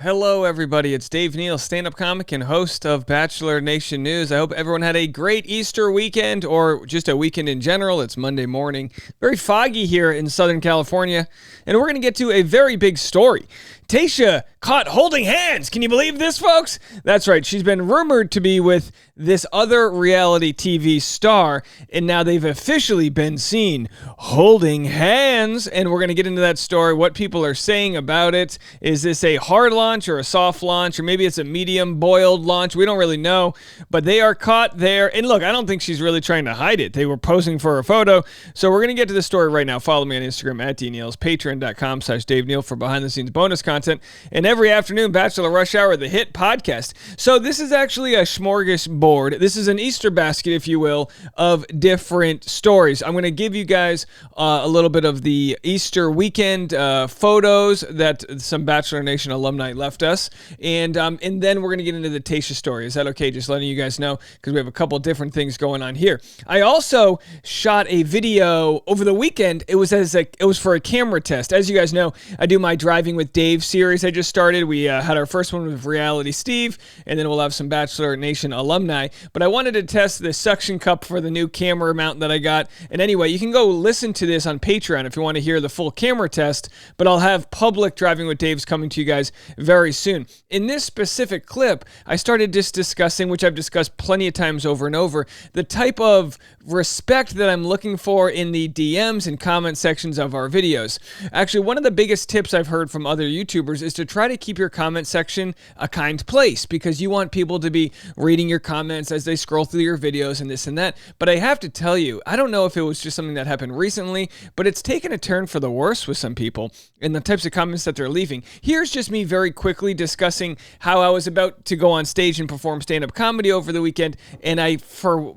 Hello, everybody. It's Dave Neal, stand-up comic and host of Bachelor Nation News. I hope everyone had a great Easter weekend or just a weekend in general. It's Monday morning. Very foggy here in Southern California, and we're going to get to a very big story. Tayshia caught holding hands. Can you believe this, folks? That's right. She's been rumored to be with this other reality TV star, and now they've officially been seen holding hands, and we're going to get into that story, what people are saying about it. Is this a hard launch or a soft launch, or maybe it's a medium boiled launch? We don't really know, but they are caught there. And look, I don't think she's really trying to hide it. They were posing for a photo, so we're going to get to the story right now. Follow me on Instagram at DNeals, patreon.com/Dave Neal for behind-the-scenes bonus content, and every afternoon, Bachelor Rush Hour, the hit podcast. So this is actually a smorgasbord. This is an Easter basket, if you will, of different stories. I'm going to give you guys a little bit of the Easter weekend photos that some Bachelor Nation alumni left us, and then we're going to get into the Tayshia story. Is that okay? Just letting you guys know, because we have a couple different things going on here. I also shot a video over the weekend. It was for a camera test. As you guys know, I do my Driving with Dave series I just started. We had our first one with Reality Steve, and then we'll have some Bachelor Nation alumni. But I wanted to test the suction cup for the new camera mount that I got. And anyway, you can go listen to this on Patreon if you want to hear the full camera test, but I'll have public Driving with Dave's coming to you guys very soon. In this specific clip, I started just discussing, which I've discussed plenty of times over and over, the type of respect that I'm looking for in the DMs and comment sections of our videos. Actually, one of the biggest tips I've heard from other YouTubers is to try to keep your comment section a kind place, because you want people to be reading your comments as they scroll through your videos and this and that. But I have to tell you, I don't know if it was just something that happened recently, but it's taken a turn for the worse with some people and the types of comments that they're leaving. Here's just me very quickly discussing how I was about to go on stage and perform stand-up comedy over the weekend, and it's through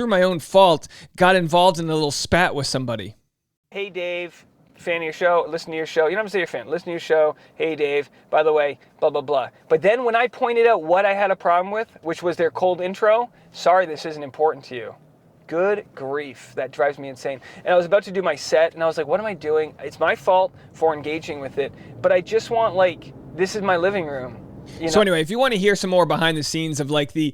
my own fault, got involved in a little spat with somebody. Hey, Dave. Fan of your show, listen to your show. You don't have to say you're a fan. Listen to your show. Hey, Dave, by the way, blah, blah, blah. But then when I pointed out what I had a problem with, which was their cold intro, sorry, this isn't important to you. Good grief. That drives me insane. And I was about to do my set, and I was like, what am I doing? It's my fault for engaging with it. But I just want, this is my living room. You know? So anyway, if you want to hear some more behind the scenes of the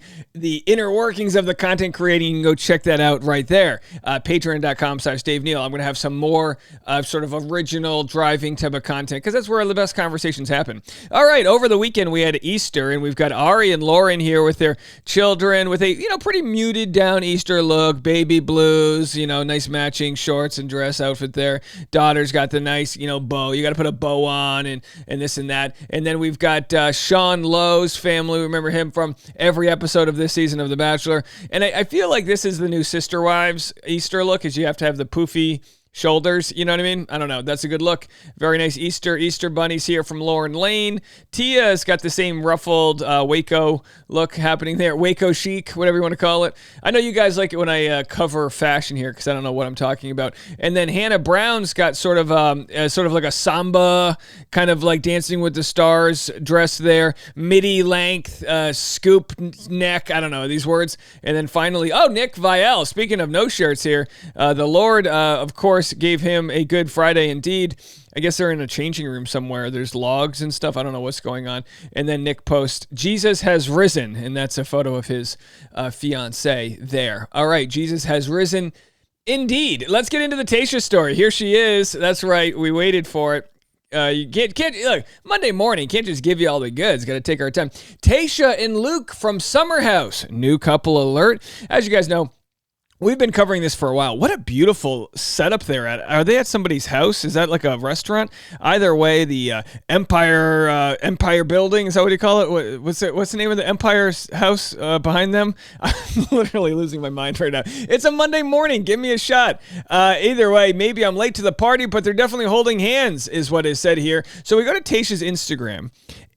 inner workings of the content creating, you can go check that out right there. Patreon.com/Dave Neal. I'm going to have some more sort of original driving type of content, because that's where the best conversations happen. All right, over the weekend we had Easter, and we've got Ari and Lauren here with their children with a pretty muted down Easter look, baby blues, nice matching shorts and dress outfit there. Daughter's got the nice bow. You got to put a bow on and this and that. And then we've got Sean Lowe's family. Remember him from every episode of this season of The Bachelor. And I feel like this is the new Sister Wives Easter look, is you have to have the poofy shoulders, you know what I mean? I don't know. That's a good look. Very nice Easter bunnies here from Lauren Lane. Tia's got the same ruffled Waco look happening there. Waco chic, whatever you want to call it. I know you guys like it when I cover fashion here, because I don't know what I'm talking about. And then Hannah Brown's got sort of like a samba, kind of like Dancing with the Stars dress there. Midi length, scoop neck. I don't know these words. And then finally, Nick Viall. Speaking of no shirts here, the Lord, of course, gave him a good Friday indeed. I guess they're in a changing room somewhere. There's logs and stuff. I don't know what's going on. And then Nick posts, Jesus has risen. And that's a photo of his fiance there. All right, Jesus has risen indeed. Let's get into the Tayshia story. Here she is. That's right. We waited for it. You can't look, Monday morning, can't just give you all the goods. Got to take our time. Tayshia and Luke from Summer House. New couple alert. As you guys know, we've been covering this for a while. What a beautiful setup they're at. Are they at somebody's house? Is that like a restaurant? Either way, the Empire building, is that what you call it? What's the name of the Empire house behind them? I'm literally losing my mind right now. It's a Monday morning. Give me a shot. Either way, maybe I'm late to the party, but they're definitely holding hands, is what is said here. So we go to Tayshia's Instagram,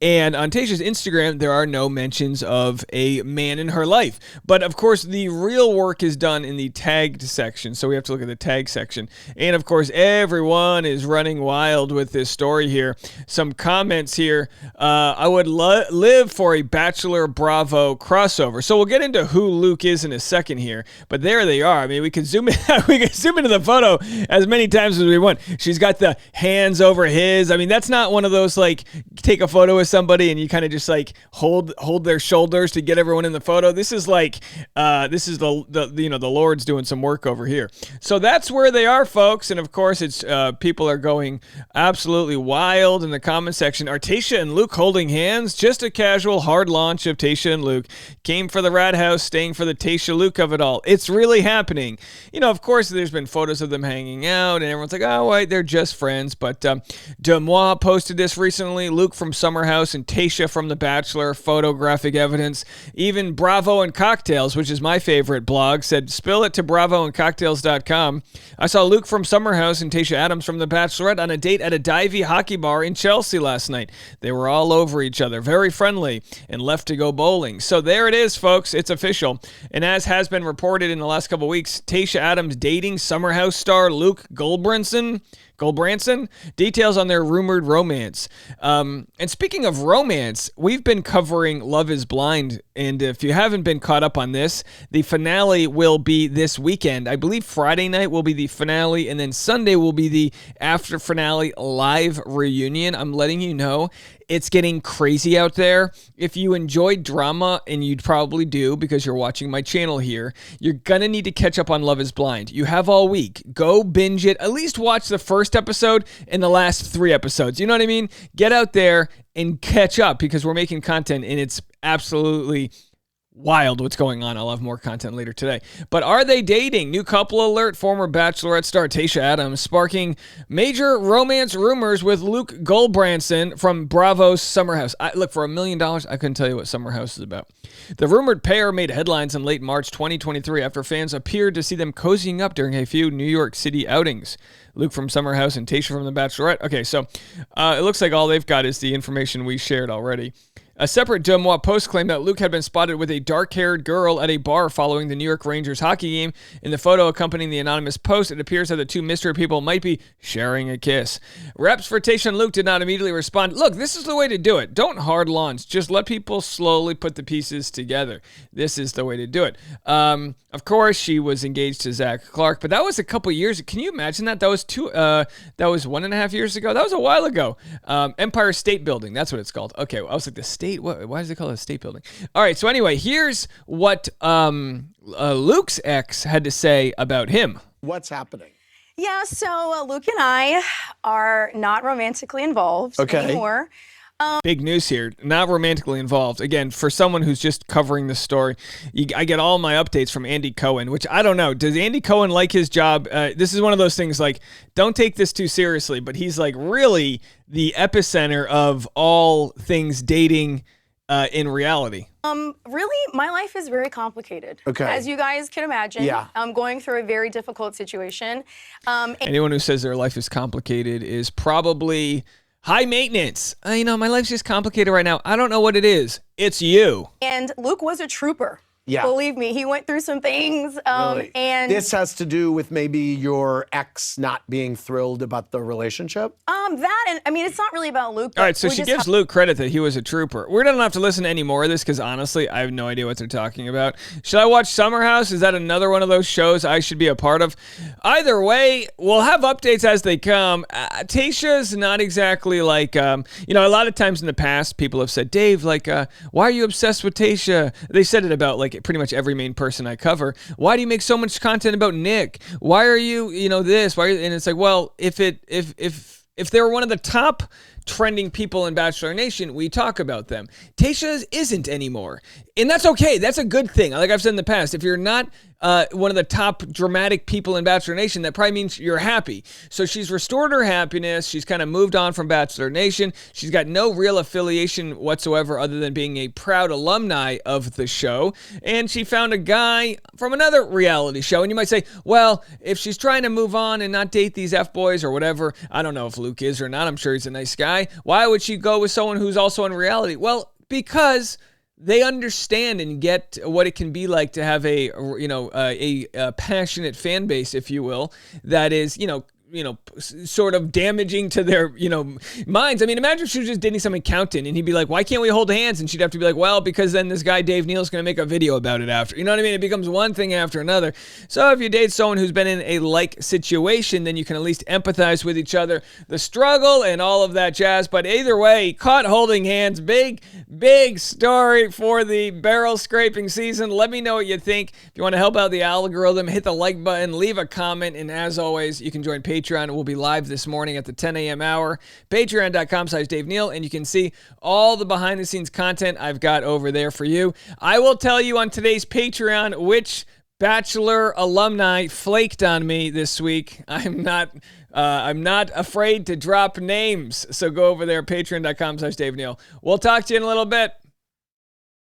And on Tayshia's Instagram, there are no mentions of a man in her life. But of course, the real work is done in the tagged section. So we have to look at the tag section. And of course, everyone is running wild with this story here. Some comments here. I would live for a Bachelor Bravo crossover. So we'll get into who Luke is in a second here. But there they are. I mean, we can zoom in. We can zoom into the photo as many times as we want. She's got the hands over his. I mean, that's not one of those like take a photo with somebody and you kind of just like hold their shoulders to get everyone in the photo. This is like the Lord's doing some work over here. So that's where they are, folks. And of course, it's people are going absolutely wild in the comment section. Are Tayshia and Luke holding hands? Just a casual hard launch of Tayshia and Luke. Came for the rat house, staying for the Tayshia Luke of it all. It's really happening. You know, of course, there's been photos of them hanging out, and everyone's like, oh, wait, they're just friends. But Demois posted this recently. Luke from Summer House and Tayshia from The Bachelor, photographic evidence. Even Bravo and Cocktails, which is my favorite blog, said, spill it to bravoandcocktails.com. I saw Luke from Summer House and Tayshia Adams from The Bachelorette on a date at a divey hockey bar in Chelsea last night. They were all over each other, very friendly, and left to go bowling. So there it is, folks. It's official. And as has been reported in the last couple weeks, Tayshia Adams dating Summer House star Luke Gulbranson. Details on their rumored romance. And speaking of romance, we've been covering Love is Blind. And if you haven't been caught up on this, the finale will be this weekend. I believe Friday night will be the finale, and then Sunday will be the after finale live reunion. I'm letting you know. It's getting crazy out there. If you enjoy drama, and you'd probably do because you're watching my channel here, you're going to need to catch up on Love is Blind. You have all week. Go binge it. At least watch the first episode and the last 3 episodes. You know what I mean? Get out there and catch up because we're making content, and it's absolutely wild what's going on. I'll have more content later today. But are they dating? New couple alert. Former Bachelorette star Tayshia Adams sparking major romance rumors with Luke Gulbranson from Bravo's Summer House. Look, for $1 million, I couldn't tell you what Summer House is about. The rumored pair made headlines in late March 2023 after fans appeared to see them cozying up during a few New York City outings. Luke from Summer House and Tayshia from The Bachelorette. Okay, so it looks like all they've got is the information we shared already. A separate Demois post claimed that Luke had been spotted with a dark-haired girl at a bar following the New York Rangers hockey game. In the photo accompanying the anonymous post, it appears that the two mystery people might be sharing a kiss. Reps for Tayshia and Luke did not immediately respond. Look, this is the way to do it. Don't hard launch. Just let people slowly put the pieces together. This is the way to do it. Of course, she was engaged to Zach Clark, but that was a couple years. Can you imagine that? That was 1.5 years ago. That was a while ago. Empire State Building. That's what it's called. Okay, I was like, the state. Why is it called a state building? All right, so anyway, here's what Luke's ex had to say about him. What's happening? Yeah, so Luke and I are not romantically involved anymore. Big news here, not romantically involved. Again, for someone who's just covering the story, I get all my updates from Andy Cohen, which I don't know. Does Andy Cohen like his job? This is one of those things like, don't take this too seriously, but he's like really the epicenter of all things dating in reality. Really, my life is very complicated. Okay. As you guys can imagine, yeah. I'm going through a very difficult situation. Anyone who says their life is complicated is probably high maintenance. My life's just complicated right now. I don't know what it is. It's you. And Luke was a trooper. Yeah. Believe me, he went through some things. Really? And this has to do with maybe your ex not being thrilled about the relationship? That, and I mean, it's not really about Luke. All right, so she gives Luke credit that he was a trooper. We don't have to listen to any more of this because honestly, I have no idea what they're talking about. Should I watch Summer House? Is that another one of those shows I should be a part of? Either way, we'll have updates as they come. Tayshia's not exactly like, a lot of times in the past, people have said, Dave, like, why are you obsessed with Tayshia? They said it about like pretty much every main person I cover. Why do you make so much content about Nick? Why are you, this? Why? And it's like, well, if they're one of the top trending people in Bachelor Nation, we talk about them. Tayshia isn't anymore. And that's okay. That's a good thing. Like I've said in the past, if you're not one of the top dramatic people in Bachelor Nation, that probably means you're happy. So she's restored her happiness. She's kind of moved on from Bachelor Nation. She's got no real affiliation whatsoever other than being a proud alumni of the show. And she found a guy from another reality show. And you might say, well, if she's trying to move on and not date these F-boys or whatever, I don't know if Luke is or not. I'm sure he's a nice guy. guy. Why would she go with someone who's also in reality? Well, because they understand and get what it can be like to have a passionate fan base, if you will, that is, sort of damaging to their, minds. I mean, imagine if she was just dating some accountant and he'd be like, why can't we hold hands? And she'd have to be like, well, because then this guy, Dave Neal, is going to make a video about it after. You know what I mean? It becomes one thing after another. So if you date someone who's been in a like situation, then you can at least empathize with each other, the struggle and all of that jazz. But either way, caught holding hands. Big story for the barrel scraping season. Let me know what you think. If you want to help out the algorithm, hit the like button, leave a comment, and as always, you can join Patreon. We'll be live this morning at the 10 a.m. hour. Patreon.com/Dave Neal, and you can see all the behind-the-scenes content I've got over there for you. I will tell you on today's Patreon which Bachelor alumni flaked on me this week. I'm not afraid to drop names, so go over there, patreon.com/Dave Neal. We'll talk to you in a little bit.